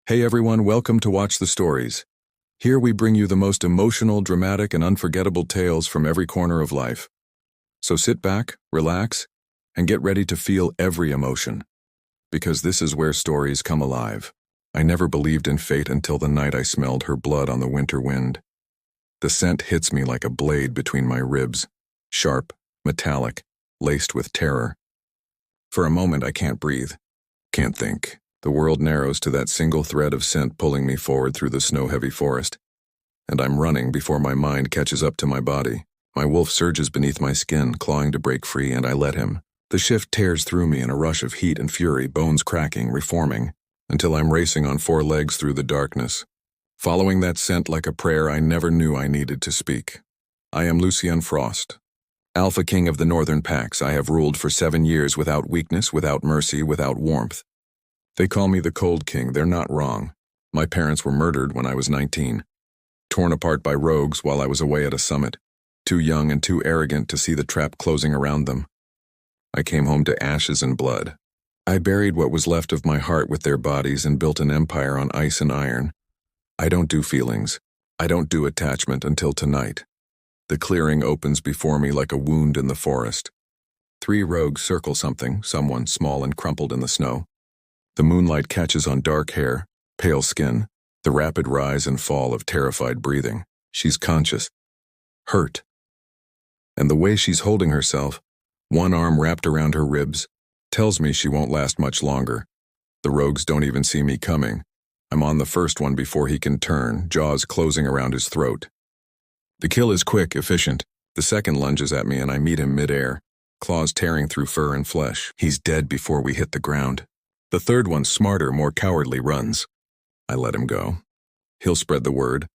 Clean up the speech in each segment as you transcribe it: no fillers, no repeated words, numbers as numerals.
Hey everyone, welcome to Watch the Stories. Here we bring you the most emotional, dramatic, and unforgettable tales from every corner of life. So sit back, relax, and get ready to feel every emotion. Because this is where stories come alive. I never believed in fate until the night I smelled her blood on the winter wind. The scent hits me like a blade between my ribs, sharp, metallic, laced with terror. For a moment I can't breathe, can't think. The world narrows to that single thread of scent pulling me forward through the snow-heavy forest. And I'm running before my mind catches up to my body. My wolf surges beneath my skin, clawing to break free, and I let him. The shift tears through me in a rush of heat and fury, bones cracking, reforming, until I'm racing on four legs through the darkness. Following that scent like a prayer I never knew I needed to speak. I am Lucien Frost. Alpha King of the Northern Packs, I have ruled for 7 years without weakness, without mercy, without warmth. They call me the Cold King, they're not wrong. My parents were murdered when I was 19. Torn apart by rogues while I was away at a summit. Too young and too arrogant to see the trap closing around them. I came home to ashes and blood. I buried what was left of my heart with their bodies and built an empire on ice and iron. I don't do feelings. I don't do attachment until tonight. The clearing opens before me like a wound in the forest. 3 rogues circle someone small and crumpled in the snow. The moonlight catches on dark hair, pale skin, the rapid rise and fall of terrified breathing. She's conscious, hurt. And the way she's holding herself, one arm wrapped around her ribs, tells me she won't last much longer. The rogues don't even see me coming. I'm on the first one before he can turn, jaws closing around his throat. The kill is quick, efficient. The second lunges at me and I meet him midair, claws tearing through fur and flesh. He's dead before we hit the ground. The third one, smarter, more cowardly, runs. I let him go. He'll spread the word.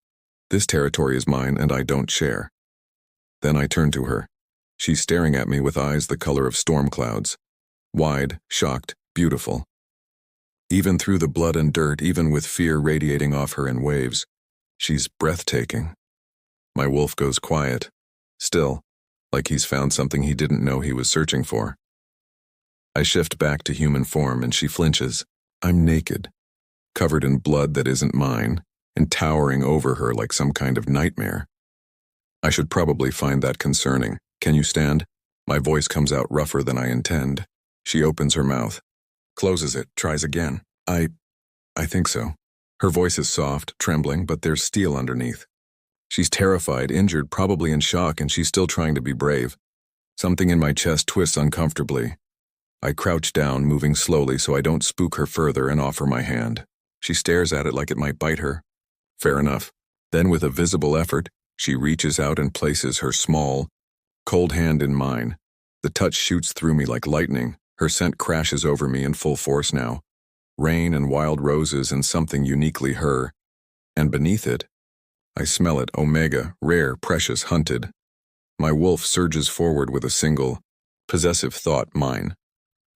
This territory is mine and I don't share. Then I turn to her. She's staring at me with eyes the color of storm clouds. Wide, shocked, beautiful. Even through the blood and dirt, even with fear radiating off her in waves, she's breathtaking. My wolf goes quiet, still, like he's found something he didn't know he was searching for. I shift back to human form and she flinches. I'm naked, covered in blood that isn't mine, and towering over her like some kind of nightmare. I should probably find that concerning. Can you stand? My voice comes out rougher than I intend. She opens her mouth, closes it, tries again. I think so. Her voice is soft, trembling, but there's steel underneath. She's terrified, injured, probably in shock, and she's still trying to be brave. Something in my chest twists uncomfortably. I crouch down, moving slowly so I don't spook her further, and offer my hand. She stares at it like it might bite her. Fair enough. Then with a visible effort, she reaches out and places her small, cold hand in mine. The touch shoots through me like lightning. Her scent crashes over me in full force now. Rain and wild roses and something uniquely her. And beneath it, I smell it, omega, rare, precious, hunted. My wolf surges forward with a single, possessive thought, mine.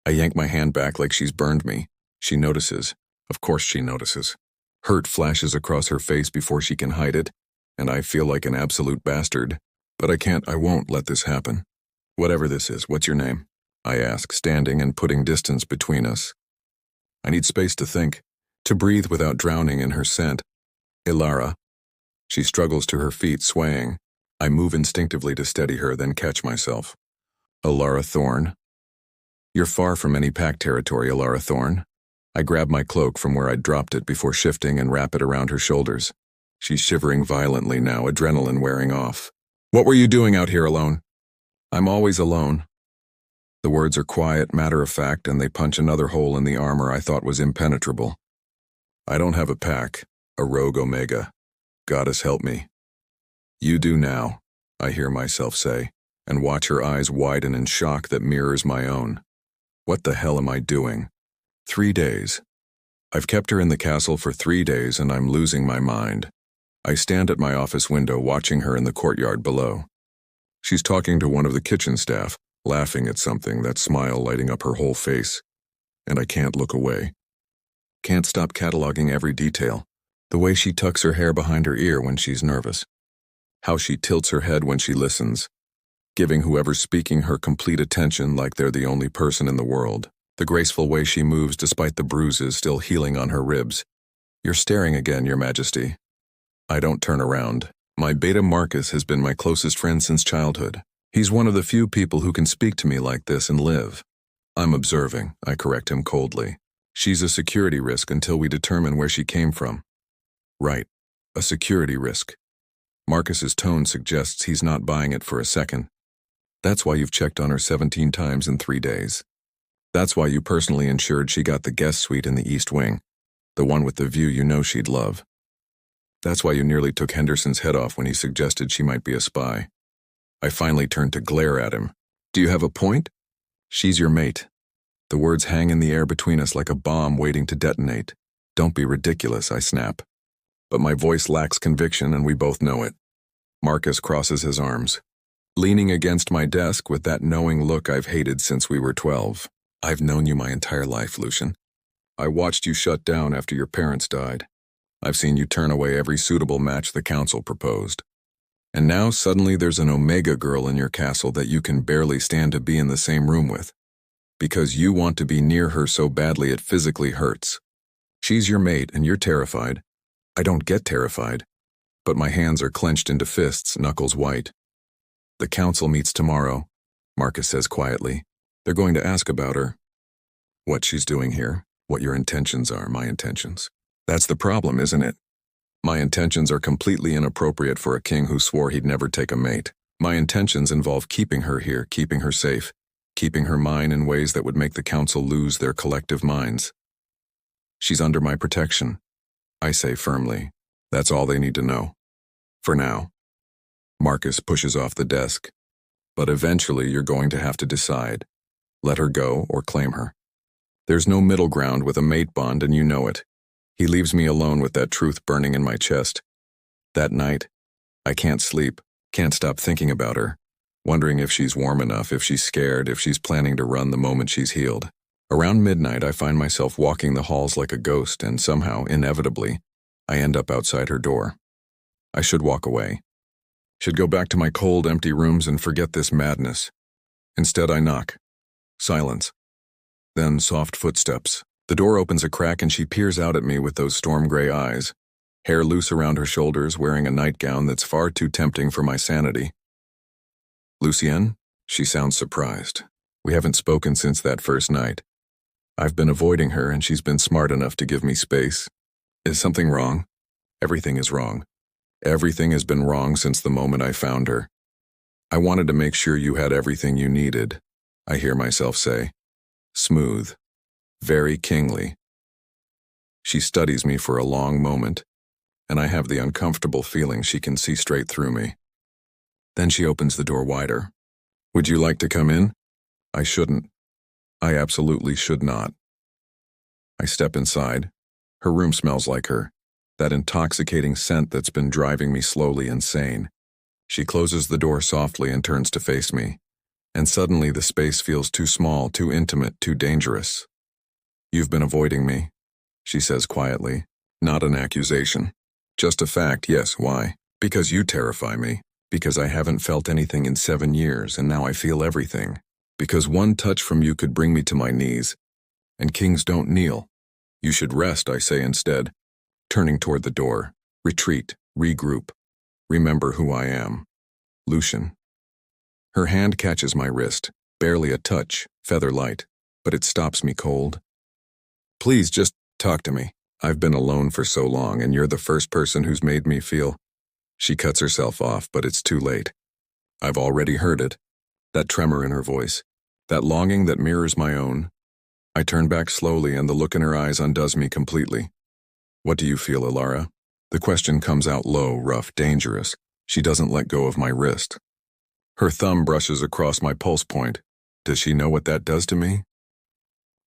I yank my hand back like she's burned me. She notices. Of course she notices. Hurt flashes across her face before she can hide it, and I feel like an absolute bastard. But I won't let this happen. Whatever this is, what's your name? I ask, standing and putting distance between us. I need space to think, to breathe without drowning in her scent. Elara. She struggles to her feet, swaying. I move instinctively to steady her, then catch myself. Elara Thorn. You're far from any pack territory, Elara Thorn. I grab my cloak from where I'd dropped it before shifting and wrap it around her shoulders. She's shivering violently now, adrenaline wearing off. What were you doing out here alone? I'm always alone. The words are quiet, matter-of-fact, and they punch another hole in the armor I thought was impenetrable. I don't have a pack, a rogue omega. Goddess help me. You do now, I hear myself say, and watch her eyes widen in shock that mirrors my own. What the hell am I doing? 3 days. I've kept her in the castle for 3 days and I'm losing my mind. I stand at my office window watching her in the courtyard below. She's talking to one of the kitchen staff, laughing at something, that smile lighting up her whole face. And I can't look away. Can't stop cataloging every detail. The way she tucks her hair behind her ear when she's nervous. How she tilts her head when she listens, giving whoever's speaking her complete attention like they're the only person in the world. The graceful way she moves despite the bruises still healing on her ribs. You're staring again, Your Majesty. I don't turn around. My beta Marcus has been my closest friend since childhood. He's one of the few people who can speak to me like this and live. I'm observing, I correct him coldly. She's a security risk until we determine where she came from. Right, a security risk. Marcus's tone suggests he's not buying it for a second. That's why you've checked on her 17 times in 3 days. That's why you personally ensured she got the guest suite in the East Wing, the one with the view you know she'd love. That's why you nearly took Henderson's head off when he suggested she might be a spy. I finally turned to glare at him. Do you have a point? She's your mate. The words hang in the air between us like a bomb waiting to detonate. Don't be ridiculous, I snap. But my voice lacks conviction and we both know it. Marcus crosses his arms, leaning against my desk with that knowing look I've hated since we were 12. I've known you my entire life, Lucien. I watched you shut down after your parents died. I've seen you turn away every suitable match the council proposed. And now suddenly there's an Omega girl in your castle that you can barely stand to be in the same room with. Because you want to be near her so badly it physically hurts. She's your mate and you're terrified. I don't get terrified. But my hands are clenched into fists, knuckles white. The council meets tomorrow, Marcus says quietly. They're going to ask about her. What she's doing here, what your intentions are, my intentions. That's the problem, isn't it? My intentions are completely inappropriate for a king who swore he'd never take a mate. My intentions involve keeping her here, keeping her safe, keeping her mine in ways that would make the council lose their collective minds. She's under my protection, I say firmly. That's all they need to know. For now. Marcus pushes off the desk. But eventually you're going to have to decide. Let her go or claim her. There's no middle ground with a mate bond and you know it. He leaves me alone with that truth burning in my chest. That night, I can't sleep, can't stop thinking about her, wondering if she's warm enough, if she's scared, if she's planning to run the moment she's healed. Around midnight, I find myself walking the halls like a ghost and somehow, inevitably, I end up outside her door. I should walk away. Should go back to my cold, empty rooms and forget this madness. Instead, I knock. Silence. Then soft footsteps. The door opens a crack and she peers out at me with those storm-gray eyes, hair loose around her shoulders, wearing a nightgown that's far too tempting for my sanity. Lucien? She sounds surprised. We haven't spoken since that first night. I've been avoiding her and she's been smart enough to give me space. Is something wrong? Everything is wrong. Everything has been wrong since the moment I found her. I wanted to make sure you had everything you needed, I hear myself say. Smooth. Very kingly. She studies me for a long moment, and I have the uncomfortable feeling she can see straight through me. Then she opens the door wider. Would you like to come in? I shouldn't. I absolutely should not. I step inside. Her room smells like her, that intoxicating scent that's been driving me slowly insane. She closes the door softly and turns to face me, and suddenly the space feels too small, too intimate, too dangerous. You've been avoiding me, she says quietly. Not an accusation. Just a fact, yes, why? Because you terrify me. Because I haven't felt anything in 7 years, and now I feel everything. Because one touch from you could bring me to my knees. And kings don't kneel. You should rest, I say instead, turning toward the door. Retreat, regroup. Remember who I am. Lucien. Her hand catches my wrist, barely a touch, feather light, but it stops me cold. Please just talk to me. I've been alone for so long, and you're the first person who's made me feel. She cuts herself off, but it's too late. I've already heard it. That tremor in her voice. That longing that mirrors my own. I turn back slowly, and the look in her eyes undoes me completely. What do you feel, Elara? The question comes out low, rough, dangerous. She doesn't let go of my wrist. Her thumb brushes across my pulse point. Does she know what that does to me?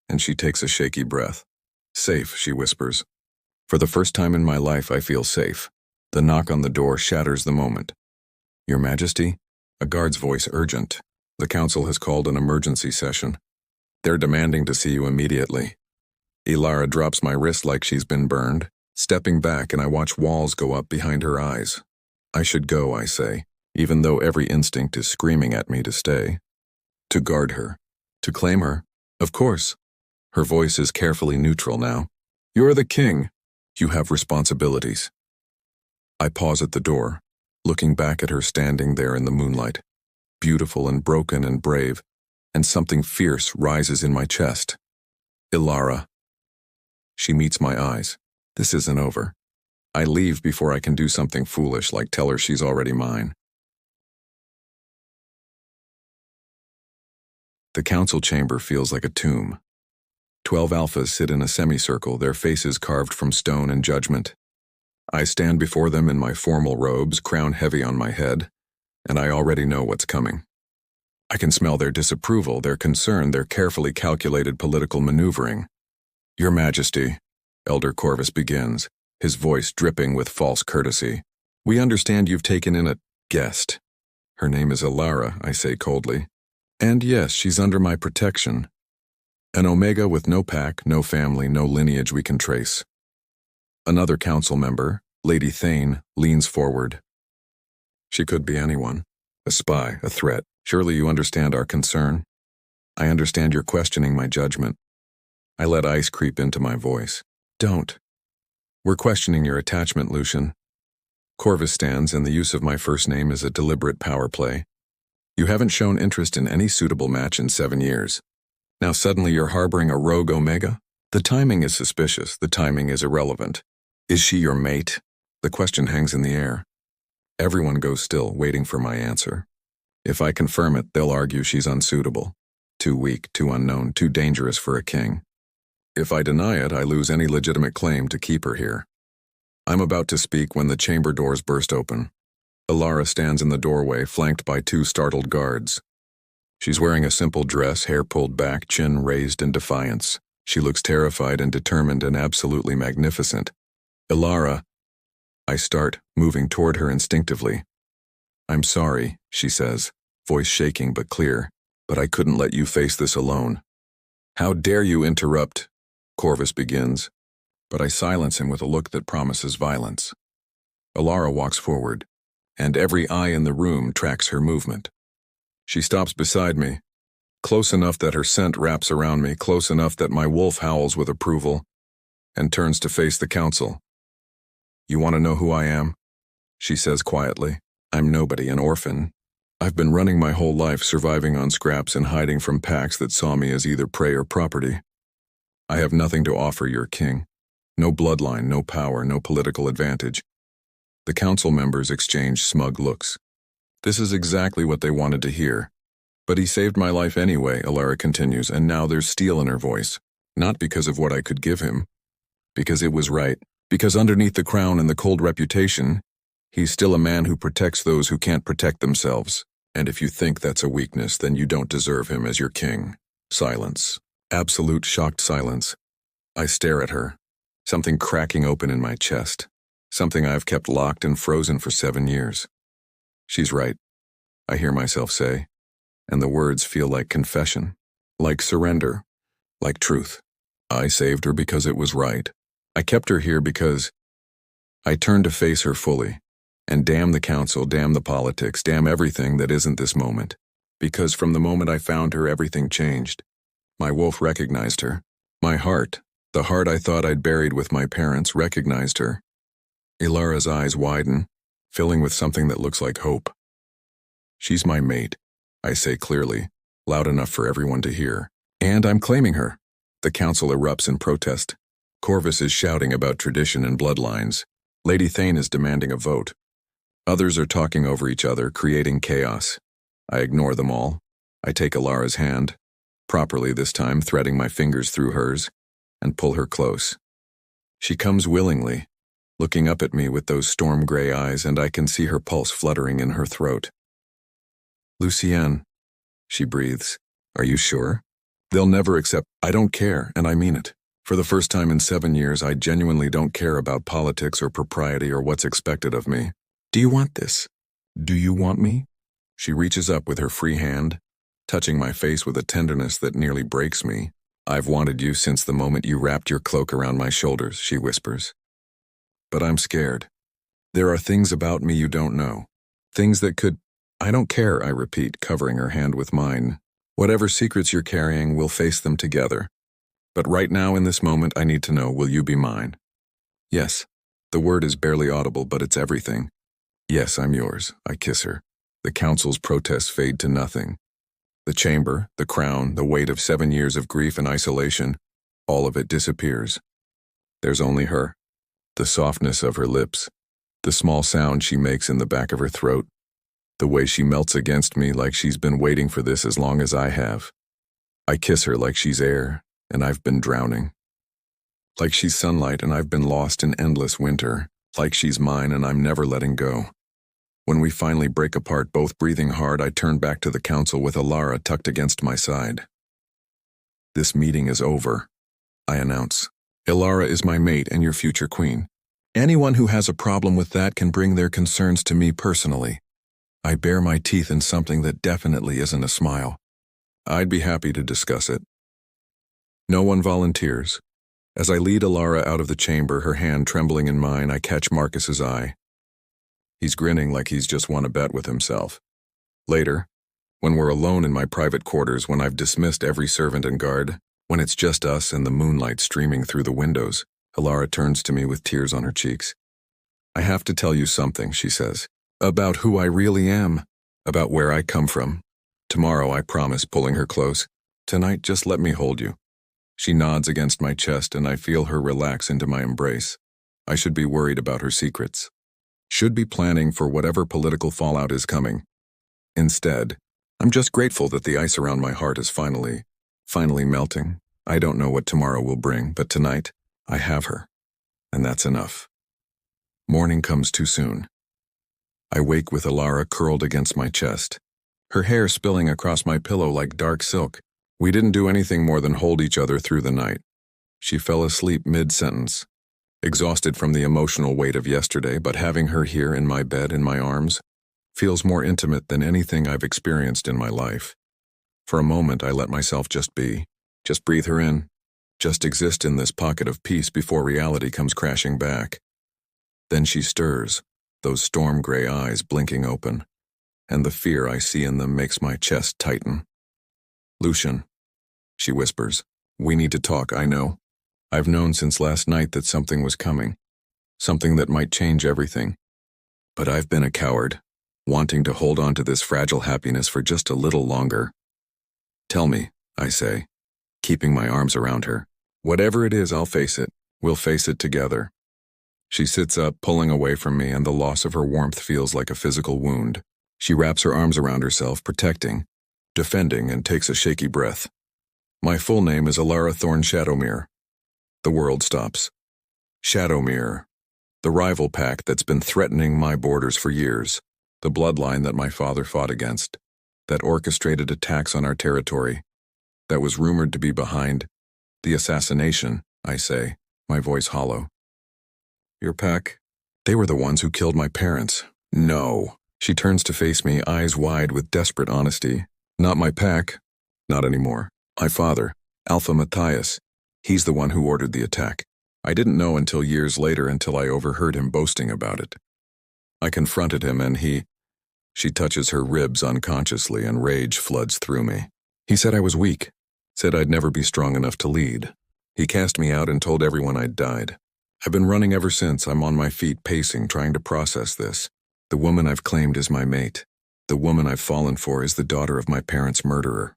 And she takes a shaky breath. Safe, she whispers. For the first time in my life, I feel safe. The knock on the door shatters the moment. Your Majesty? A guard's voice, urgent. The council has called an emergency session. They're demanding to see you immediately. Elara drops my wrist like she's been burned, stepping back, and I watch walls go up behind her eyes. I should go, I say, even though every instinct is screaming at me to stay. To guard her. To claim her. Of course. Her voice is carefully neutral now. You're the king. You have responsibilities. I pause at the door, looking back at her standing there in the moonlight, beautiful and broken and brave, and something fierce rises in my chest. Elara. She meets my eyes. This isn't over. I leave before I can do something foolish like tell her she's already mine. The council chamber feels like a tomb. 12 alphas sit in a semicircle, their faces carved from stone and judgment. I stand before them in my formal robes, crown heavy on my head, and I already know what's coming. I can smell their disapproval, their concern, their carefully calculated political maneuvering. Your Majesty, Elder Corvus begins, his voice dripping with false courtesy. We understand you've taken in a guest. Her name is Elara, I say coldly. And yes, she's under my protection. An Omega with no pack, no family, no lineage we can trace. Another council member, Lady Thane, leans forward. She could be anyone. A spy, a threat. Surely you understand our concern? I understand you're questioning my judgment. I let ice creep into my voice. Don't. We're questioning your attachment, Lucien. Corvus stands, and the use of my first name is a deliberate power play. You haven't shown interest in any suitable match in 7 years. Now suddenly you're harboring a rogue Omega? The timing is suspicious, the timing is irrelevant. Is she your mate? The question hangs in the air. Everyone goes still, waiting for my answer. If I confirm it, they'll argue she's unsuitable. Too weak, too unknown, too dangerous for a king. If I deny it, I lose any legitimate claim to keep her here. I'm about to speak when the chamber doors burst open. Elara stands in the doorway, flanked by 2 startled guards. She's wearing a simple dress, hair pulled back, chin raised in defiance. She looks terrified and determined and absolutely magnificent. Elara. I start, moving toward her instinctively. I'm sorry, she says, voice shaking but clear, but I couldn't let you face this alone. How dare you interrupt? Corvus begins, but I silence him with a look that promises violence. Elara walks forward, and every eye in the room tracks her movement. She stops beside me, close enough that her scent wraps around me, close enough that my wolf howls with approval, and turns to face the council. You want to know who I am? She says quietly. I'm nobody, an orphan. I've been running my whole life, surviving on scraps and hiding from packs that saw me as either prey or property. I have nothing to offer your king. No bloodline, no power, no political advantage. The council members exchange smug looks. This is exactly what they wanted to hear. But he saved my life anyway, Elara continues, and now there's steel in her voice. Not because of what I could give him. Because it was right. Because underneath the crown and the cold reputation, he's still a man who protects those who can't protect themselves. And if you think that's a weakness, then you don't deserve him as your king. Silence. Absolute shocked silence. I stare at her. Something cracking open in my chest. Something I've kept locked and frozen for 7 years. She's right, I hear myself say, and the words feel like confession, like surrender, like truth. I saved her because it was right. I kept her here because I turned to face her fully. And damn the council, damn the politics, damn everything that isn't this moment. Because from the moment I found her, everything changed. My wolf recognized her. My heart, the heart I thought I'd buried with my parents, recognized her. Elara's eyes widen, filling with something that looks like hope. She's my mate, I say clearly, loud enough for everyone to hear. And I'm claiming her. The council erupts in protest. Corvus is shouting about tradition and bloodlines. Lady Thane is demanding a vote. Others are talking over each other, creating chaos. I ignore them all. I take Elara's hand, properly this time, threading my fingers through hers, and pull her close. She comes willingly, looking up at me with those storm-gray eyes, and I can see her pulse fluttering in her throat. Lucien, she breathes. Are you sure? They'll never accept. I don't care, and I mean it. For the first time in 7 years, I genuinely don't care about politics or propriety or what's expected of me. Do you want this? Do you want me? She reaches up with her free hand, touching my face with a tenderness that nearly breaks me. I've wanted you since the moment you wrapped your cloak around my shoulders, she whispers. But I'm scared. There are things about me you don't know. Things that could... I don't care, I repeat, covering her hand with mine. Whatever secrets you're carrying, we'll face them together. But right now in this moment, I need to know, will you be mine? Yes, the word is barely audible, but it's everything. Yes, I'm yours. I kiss her. The council's protests fade to nothing. The chamber, the crown, the weight of 7 years of grief and isolation, all of it disappears. There's only her. The softness of her lips, the small sound she makes in the back of her throat, the way she melts against me like she's been waiting for this as long as I have. I kiss her like she's air, and I've been drowning. Like she's sunlight and I've been lost in endless winter, like she's mine and I'm never letting go. When we finally break apart, both breathing hard, I turn back to the council with Elara tucked against my side. This meeting is over, I announce. Elara is my mate and your future queen. Anyone who has a problem with that can bring their concerns to me personally. I bare my teeth in something that definitely isn't a smile. I'd be happy to discuss it. No one volunteers. As I lead Elara out of the chamber, her hand trembling in mine, I catch Marcus's eye. He's grinning like he's just won a bet with himself. Later, when we're alone in my private quarters, when I've dismissed every servant and guard, when it's just us and the moonlight streaming through the windows, Elara turns to me with tears on her cheeks. I have to tell you something, she says, about who I really am, about where I come from. Tomorrow, I promise, pulling her close. Tonight, just let me hold you. She nods against my chest and I feel her relax into my embrace. I should be worried about her secrets. Should be planning for whatever political fallout is coming. Instead, I'm just grateful that the ice around my heart is finally melting. I don't know what tomorrow will bring, but tonight, I have her. And that's enough. Morning comes too soon. I wake with Elara curled against my chest, her hair spilling across my pillow like dark silk. We didn't do anything more than hold each other through the night. She fell asleep mid-sentence, exhausted from the emotional weight of yesterday, but having her here in my bed, in my arms, feels more intimate than anything I've experienced in my life. For a moment, I let myself just be, just breathe her in, just exist in this pocket of peace before reality comes crashing back. Then she stirs, those storm-gray eyes blinking open, and the fear I see in them makes my chest tighten. Lucien, she whispers, we need to talk, I know. I've known since last night that something was coming, something that might change everything. But I've been a coward, wanting to hold on to this fragile happiness for just a little longer. Tell me, I say, keeping my arms around her. Whatever it is, I'll face it. We'll face it together. She sits up, pulling away from me, and the loss of her warmth feels like a physical wound. She wraps her arms around herself, protecting, defending, and takes a shaky breath. My full name is Elara Thorn Shadowmere. The world stops. Shadowmere, the rival pack that's been threatening my borders for years, the bloodline that my father fought against, that orchestrated attacks on our territory, that was rumored to be behind the assassination, I say, my voice hollow. Your pack? They were the ones who killed my parents. No. She turns to face me, eyes wide with desperate honesty. Not my pack. Not anymore. My father, Alpha Matthias. He's the one who ordered the attack. I didn't know until years later, until I overheard him boasting about it. I confronted him and She touches her ribs unconsciously and rage floods through me. He said I was weak, said I'd never be strong enough to lead. He cast me out and told everyone I'd died. I've been running ever since. I'm on my feet, pacing, trying to process this. The woman I've claimed is my mate. The woman I've fallen for is the daughter of my parents' murderer.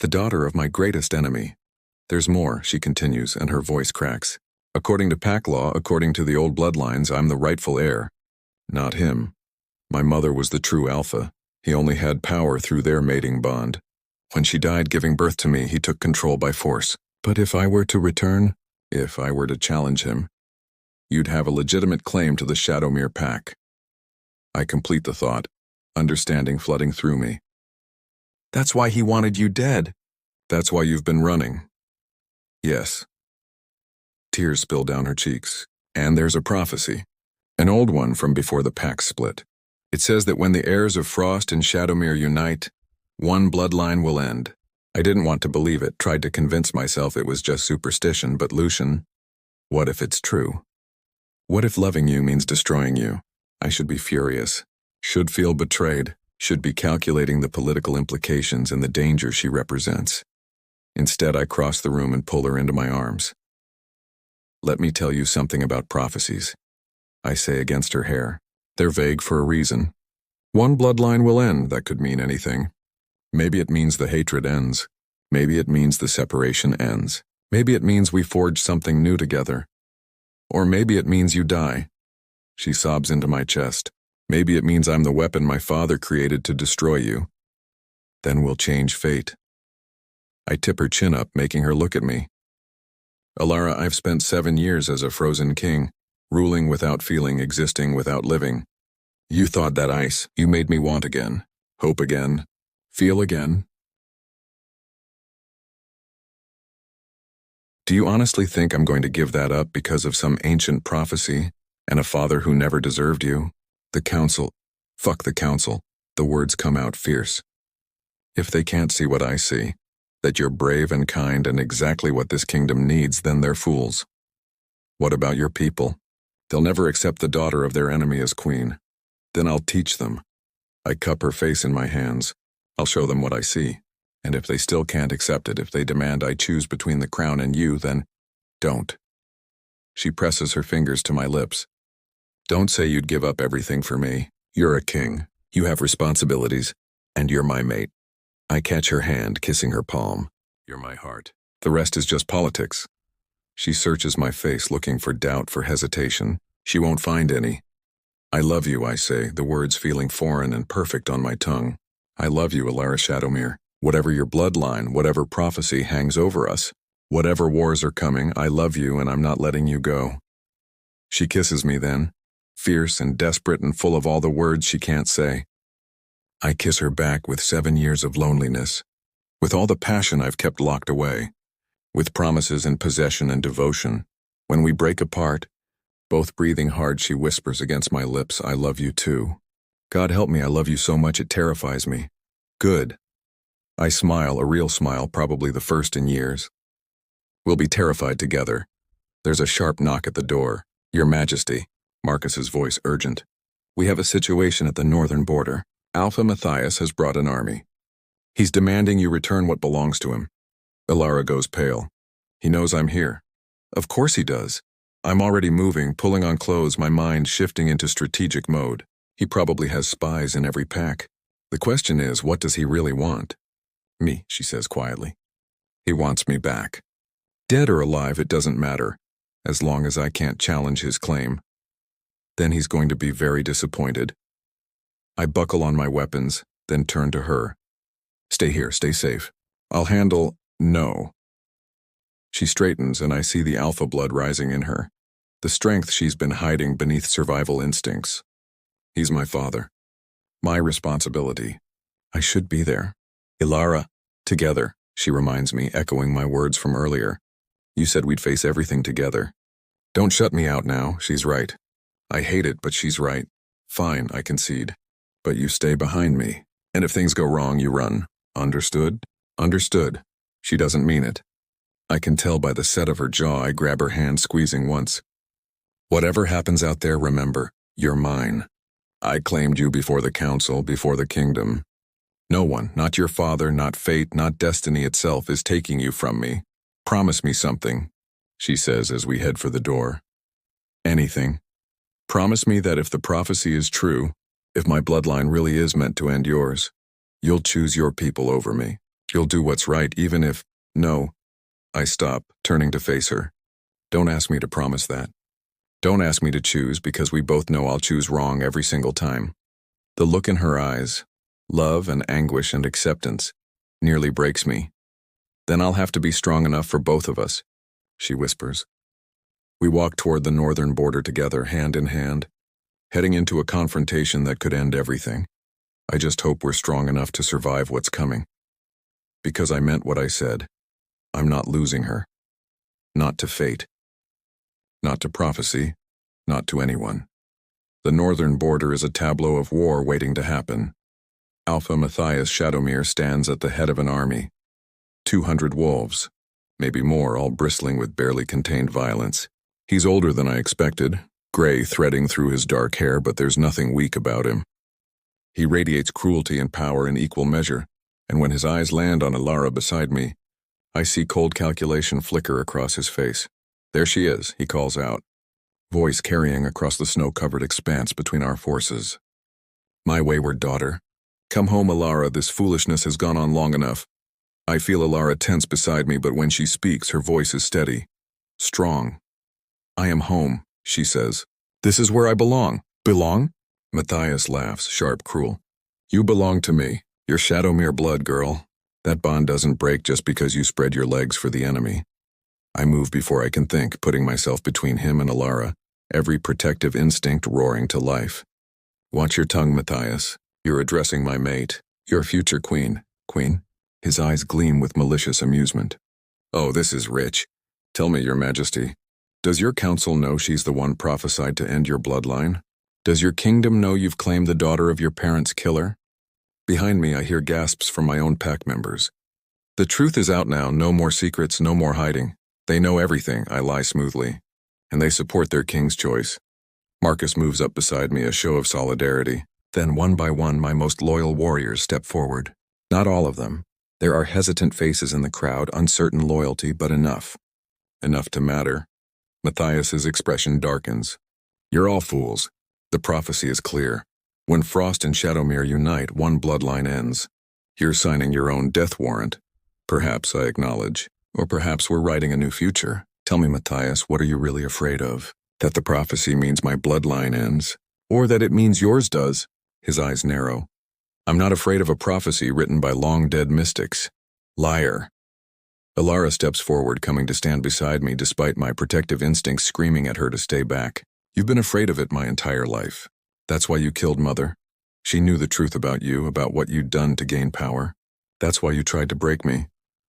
The daughter of my greatest enemy. There's more, she continues, and her voice cracks. According to pack law, according to the old bloodlines, I'm the rightful heir. Not him. My mother was the true alpha. He only had power through their mating bond. When she died giving birth to me, he took control by force. But if I were to return, if I were to challenge him, you'd have a legitimate claim to the Shadowmere pack. I complete the thought, understanding flooding through me. That's why he wanted you dead. That's why you've been running. Yes. Tears spill down her cheeks. And there's a prophecy. An old one from before the pack split. It says that when the heirs of Frost and Shadowmere unite, one bloodline will end. I didn't want to believe it, tried to convince myself it was just superstition, but Lucien, what if it's true? What if loving you means destroying you? I should be furious, should feel betrayed, should be calculating the political implications and the danger she represents. Instead, I cross the room and pull her into my arms. Let me tell you something about prophecies, I say against her hair. They're vague for a reason. One bloodline will end, that could mean anything. Maybe it means the hatred ends. Maybe it means the separation ends. Maybe it means we forge something new together. Or maybe it means you die. She sobs into my chest. Maybe it means I'm the weapon my father created to destroy you. Then we'll change fate. I tip her chin up, making her look at me. Elara, I've spent 7 years as a frozen king, ruling without feeling, existing without living. You thawed that ice. You made me want again, hope again, feel again. Do you honestly think I'm going to give that up because of some ancient prophecy and a father who never deserved you? The council. Fuck the council. The words come out fierce. If they can't see what I see, that you're brave and kind and exactly what this kingdom needs, then they're fools. What about your people? They'll never accept the daughter of their enemy as queen. Then I'll teach them. I cup her face in my hands. I'll show them what I see. And if they still can't accept it, if they demand I choose between the crown and you, then don't. She presses her fingers to my lips. Don't say you'd give up everything for me. You're a king. You have responsibilities. And you're my mate. I catch her hand, kissing her palm. You're my heart. The rest is just politics. She searches my face, looking for doubt, for hesitation. She won't find any. I love you, I say, the words feeling foreign and perfect on my tongue. I love you, Elara Shadowmere. Whatever your bloodline, whatever prophecy hangs over us, whatever wars are coming, I love you and I'm not letting you go. She kisses me then, fierce and desperate and full of all the words she can't say. I kiss her back with 7 years of loneliness, with all the passion I've kept locked away, with promises and possession and devotion. When we break apart, both breathing hard, she whispers against my lips, I love you too. God help me, I love you so much it terrifies me. Good. I smile, a real smile, probably the first in years. We'll be terrified together. There's a sharp knock at the door. Your Majesty, Marcus's voice urgent. We have a situation at the northern border. Alpha Matthias has brought an army. He's demanding you return what belongs to him. Elara goes pale. He knows I'm here. Of course he does. I'm already moving, pulling on clothes, my mind shifting into strategic mode. He probably has spies in every pack. The question is, what does he really want? Me, she says quietly. He wants me back. Dead or alive, it doesn't matter, as long as I can't challenge his claim. Then he's going to be very disappointed. I buckle on my weapons, then turn to her. Stay here, stay safe. I'll handle. No. She straightens and I see the alpha blood rising in her, the strength she's been hiding beneath survival instincts. He's my father. My responsibility. I should be there. Elara, together, she reminds me, echoing my words from earlier. You said we'd face everything together. Don't shut me out now, she's right. I hate it, but she's right. Fine, I concede. But you stay behind me, and if things go wrong, you run. Understood? Understood. She doesn't mean it. I can tell by the set of her jaw. I grab her hand, squeezing once. Whatever happens out there, remember, you're mine. I claimed you before the council, before the kingdom. No one, not your father, not fate, not destiny itself, is taking you from me. Promise me something, she says as we head for the door. Anything. Promise me that if the prophecy is true, if my bloodline really is meant to end yours, you'll choose your people over me. You'll do what's right, even if, no. I stop, turning to face her. Don't ask me to promise that. Don't ask me to choose, because we both know I'll choose wrong every single time. The look in her eyes, love and anguish and acceptance, nearly breaks me. Then I'll have to be strong enough for both of us, she whispers. We walk toward the northern border together, hand in hand, heading into a confrontation that could end everything. I just hope we're strong enough to survive what's coming. Because I meant what I said. I'm not losing her. Not to fate. Not to prophecy. Not to anyone. The northern border is a tableau of war waiting to happen. Alpha Matthias Shadowmere stands at the head of an army. 200 wolves, maybe more, all bristling with barely contained violence. He's older than I expected, gray threading through his dark hair, but there's nothing weak about him. He radiates cruelty and power in equal measure, and when his eyes land on Elara beside me, I see cold calculation flicker across his face. There she is, he calls out, voice carrying across the snow-covered expanse between our forces. My wayward daughter. Come home, Elara, this foolishness has gone on long enough. I feel Elara tense beside me, but when she speaks, her voice is steady, strong. I am home, she says. This is where I belong. Belong? Matthias laughs, sharp, cruel. You belong to me. You're Shadowmere blood, girl. That bond doesn't break just because you spread your legs for the enemy. I move before I can think, putting myself between him and Elara, every protective instinct roaring to life. Watch your tongue, Matthias. You're addressing my mate, your future queen. Queen? His eyes gleam with malicious amusement. Oh, this is rich. Tell me, your majesty, does your council know she's the one prophesied to end your bloodline? Does your kingdom know you've claimed the daughter of your parents' killer? Behind me, I hear gasps from my own pack members. The truth is out now, no more secrets, no more hiding. They know everything, I lie smoothly. And they support their king's choice. Marcus moves up beside me, a show of solidarity. Then one by one, my most loyal warriors step forward. Not all of them. There are hesitant faces in the crowd, uncertain loyalty, but enough. Enough to matter. Matthias's expression darkens. You're all fools. The prophecy is clear. When Frost and Shadowmere unite, one bloodline ends. You're signing your own death warrant. Perhaps, I acknowledge. Or perhaps we're writing a new future. Tell me, Matthias, what are you really afraid of? That the prophecy means my bloodline ends? Or that it means yours does? His eyes narrow. I'm not afraid of a prophecy written by long-dead mystics. Liar. Elara steps forward, coming to stand beside me despite my protective instincts screaming at her to stay back. You've been afraid of it my entire life. That's why you killed Mother. She knew the truth about you, about what you'd done to gain power. That's why you tried to break me,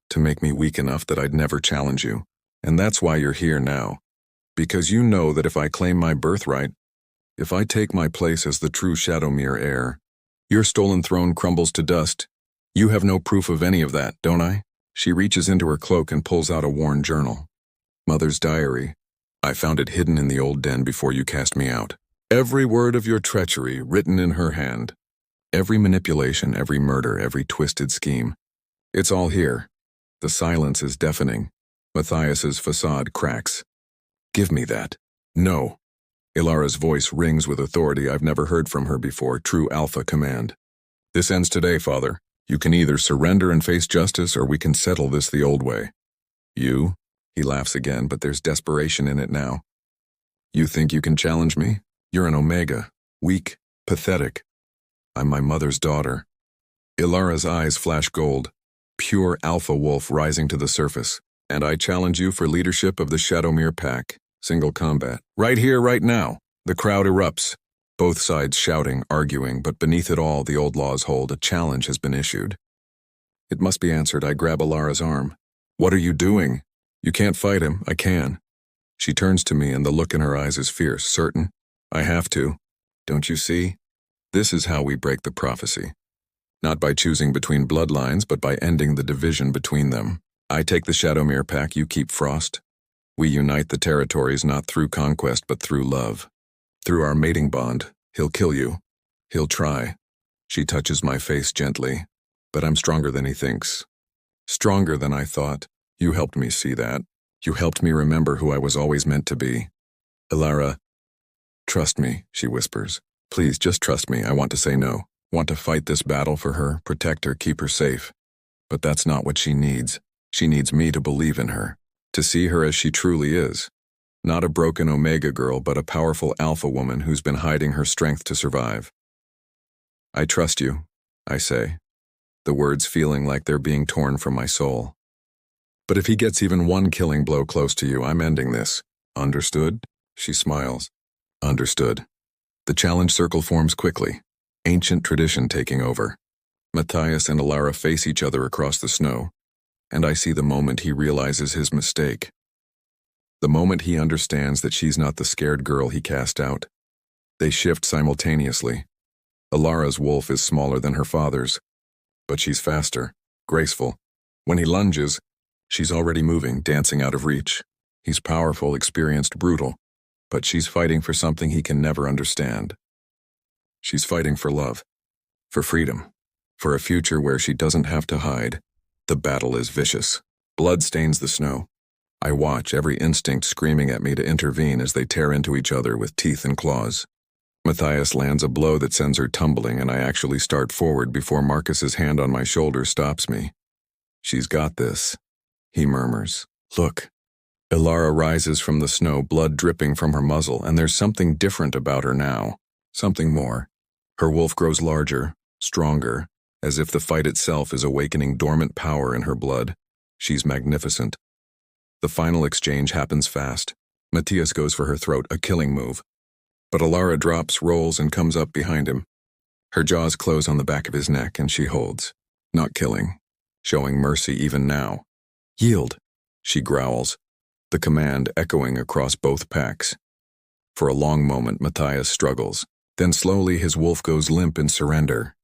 to make me weak enough that I'd never challenge you. And that's why you're here now. Because you know that if I claim my birthright, if I take my place as the true Shadowmere heir, your stolen throne crumbles to dust. You have no proof of any of that, don't I? She reaches into her cloak and pulls out a worn journal. Mother's diary. I found it hidden in the old den before you cast me out. Every word of your treachery written in her hand. Every manipulation, every murder, every twisted scheme. It's all here. The silence is deafening. Matthias's facade cracks. Give me that. No. Elara's voice rings with authority I've never heard from her before, true alpha command. This ends today, Father. You can either surrender and face justice, or we can settle this the old way. You? He laughs again, but there's desperation in it now. You think you can challenge me? You're an Omega. Weak. Pathetic. I'm my mother's daughter. Elara's eyes flash gold. Pure alpha wolf rising to the surface. And I challenge you for leadership of the Shadowmere pack. Single combat. Right here, right now. The crowd erupts. Both sides shouting, arguing, but beneath it all, the old laws hold. A challenge has been issued. It must be answered. I grab Elara's arm. What are you doing? You can't fight him. I can. She turns to me and the look in her eyes is fierce. Certain? I have to. Don't you see? This is how we break the prophecy. Not by choosing between bloodlines, but by ending the division between them. I take the Shadowmere pack, you keep Frost. We unite the territories not through conquest, but through love. Through our mating bond, he'll kill you. He'll try. She touches my face gently, but I'm stronger than he thinks. Stronger than I thought. You helped me see that. You helped me remember who I was always meant to be. Elara, trust me, she whispers. Please, just trust me. I want to say no. Want to fight this battle for her, protect her, keep her safe. But that's not what she needs. She needs me to believe in her, to see her as she truly is. Not a broken Omega girl, but a powerful alpha woman who's been hiding her strength to survive. I trust you, I say, the words feeling like they're being torn from my soul. But if he gets even one killing blow close to you, I'm ending this. Understood? She smiles. Understood. The challenge circle forms quickly, ancient tradition taking over. Matthias and Elara face each other across the snow, and I see the moment he realizes his mistake. The moment he understands that she's not the scared girl he cast out. They shift simultaneously. Elara's wolf is smaller than her father's, but she's faster, graceful. When he lunges, she's already moving, dancing out of reach. He's powerful, experienced, brutal, but she's fighting for something he can never understand. She's fighting for love, for freedom, for a future where she doesn't have to hide. The battle is vicious. Blood stains the snow. I watch, every instinct screaming at me to intervene as they tear into each other with teeth and claws. Matthias lands a blow that sends her tumbling, and I actually start forward before Marcus's hand on my shoulder stops me. "She's got this," he murmurs. "Look." Elara rises from the snow, blood dripping from her muzzle, and there's something different about her now. Something more. Her wolf grows larger, stronger, as if the fight itself is awakening dormant power in her blood. She's magnificent. The final exchange happens fast. Matthias goes for her throat, a killing move. But Elara drops, rolls, and comes up behind him. Her jaws close on the back of his neck, and she holds. Not killing. Showing mercy even now. "Yield," she growls, the command echoing across both packs. For a long moment, Matthias struggles. Then slowly his wolf goes limp in surrender.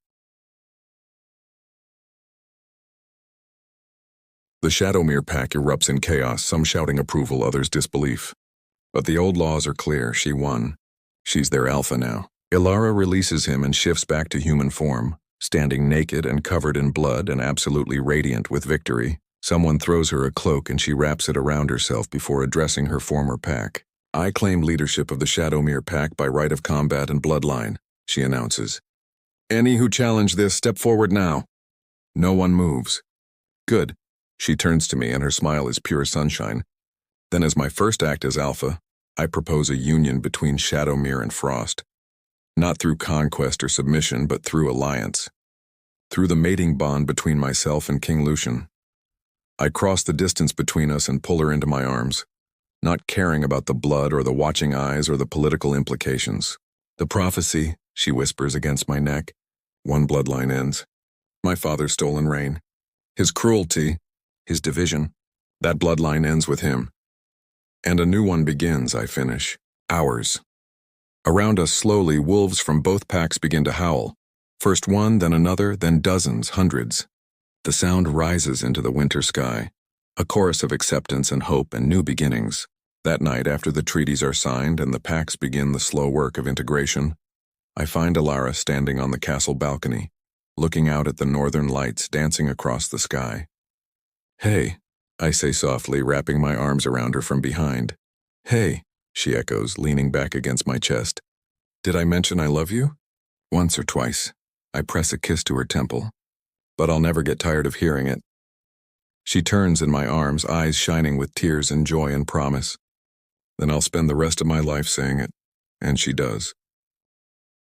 The Shadowmere pack erupts in chaos, some shouting approval, others disbelief. But the old laws are clear. She won. She's their alpha now. Elara releases him and shifts back to human form, standing naked and covered in blood and absolutely radiant with victory. Someone throws her a cloak and she wraps it around herself before addressing her former pack. "I claim leadership of the Shadowmere pack by right of combat and bloodline," she announces. "Any who challenge this, step forward now." No one moves. "Good." She turns to me and her smile is pure sunshine. "Then as my first act as Alpha, I propose a union between Shadowmere and Frost. Not through conquest or submission, but through alliance. Through the mating bond between myself and King Lucien. I cross the distance between us and pull her into my arms, not caring about the blood or the watching eyes or the political implications. The prophecy," she whispers against my neck. "One bloodline ends. My father's stolen reign. His cruelty, his division. That bloodline ends with him. And a new one begins," I finish. "Ours." Around us slowly, wolves from both packs begin to howl. First one, then another, then dozens, hundreds. The sound rises into the winter sky, a chorus of acceptance and hope and new beginnings. That night, after the treaties are signed and the packs begin the slow work of integration, I find Elara standing on the castle balcony, looking out at the northern lights dancing across the sky. "Hey," I say softly, wrapping my arms around her from behind. "Hey," she echoes, leaning back against my chest. "Did I mention I love you?" "Once or twice." I press a kiss to her temple. "But I'll never get tired of hearing it." She turns in my arms, eyes shining with tears and joy and promise. "Then I'll spend the rest of my life saying it." And she does.